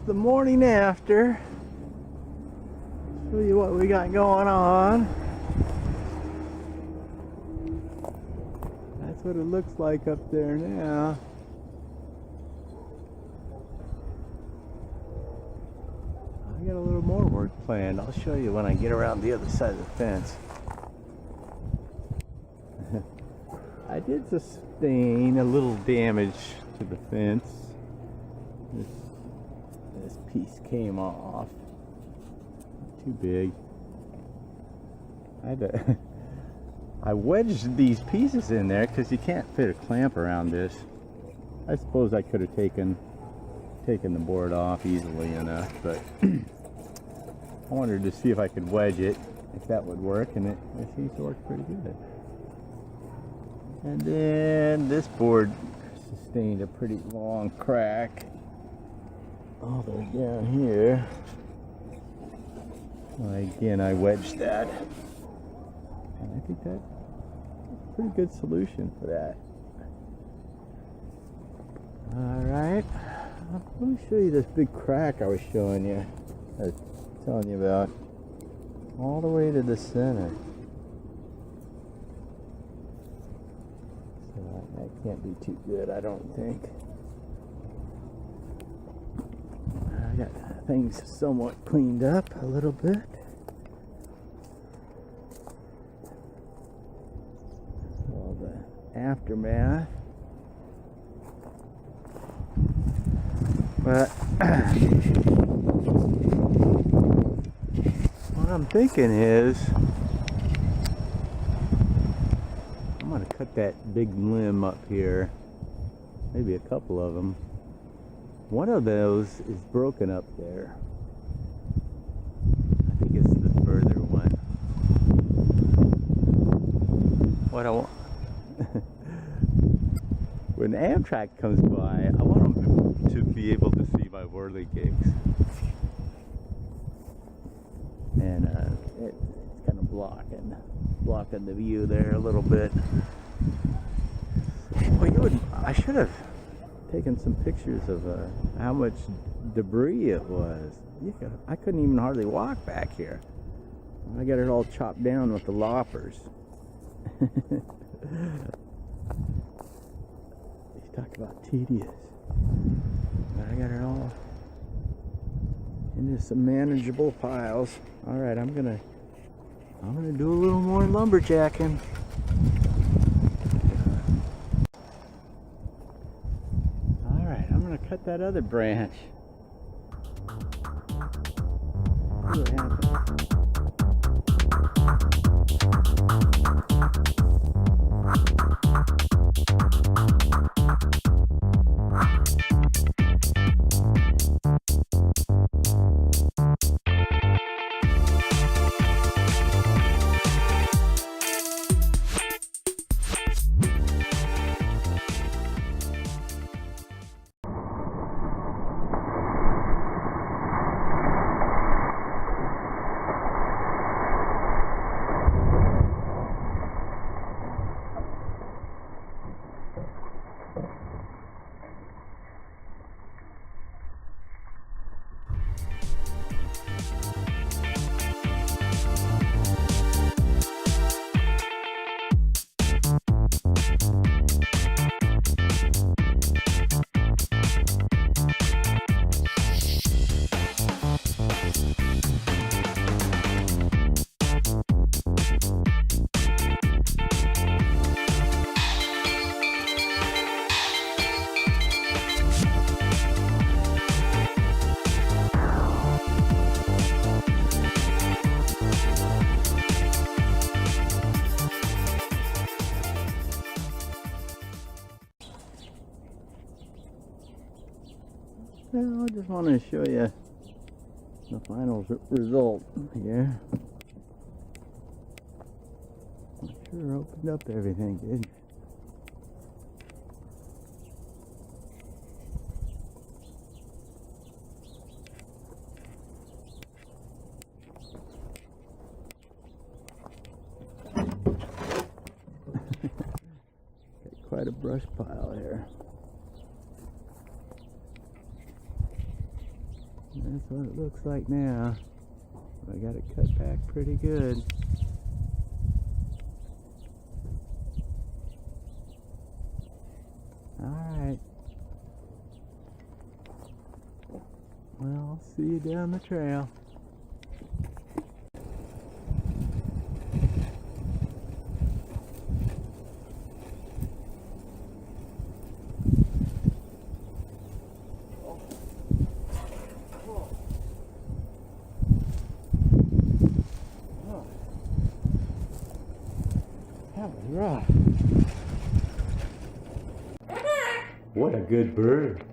the morning after. Show you what we got going on. That's what it looks like up there now. I got a little more work planned. I'll show you when I get around the other side of the fence. I did sustain a little damage to the fence. This piece came off. Too big. I wedged these pieces in there because you can't fit a clamp around this. I suppose I could have taken the board off easily enough, but I wanted to see if I could wedge it, if that would work, and it seems to work pretty good. And then this board sustained a pretty long crack all the way down here. Again, I wedged that, and I think that's a pretty good solution for that. Alright, let me show you this big crack I was showing you, I was telling you about, all the way to the center. So that can't be too good, I don't think. I got things somewhat cleaned up a little bit. All the aftermath. But what I'm thinking is I'm going to cut that big limb up here, maybe a couple of them. One of those is broken up there. I think it's the further one. What I want when Amtrak comes by, I want them to be able to see my whirligigs. And it's kind of blocking the view there a little bit. Well, I should have taken some pictures of how much debris it was. I couldn't even hardly walk back here. I got it all chopped down with the loppers. You talk about tedious. But I got it all into some manageable piles. All right, I'm gonna do a little more lumberjacking. Cut that other branch. See what happens. Well, I just want to show you the final result here. I sure opened up everything, didn't Got quite a brush pile here. That's what it looks like now. I got it cut back pretty good. Alright. Well, I'll see you down the trail. That was rough. What a good bird.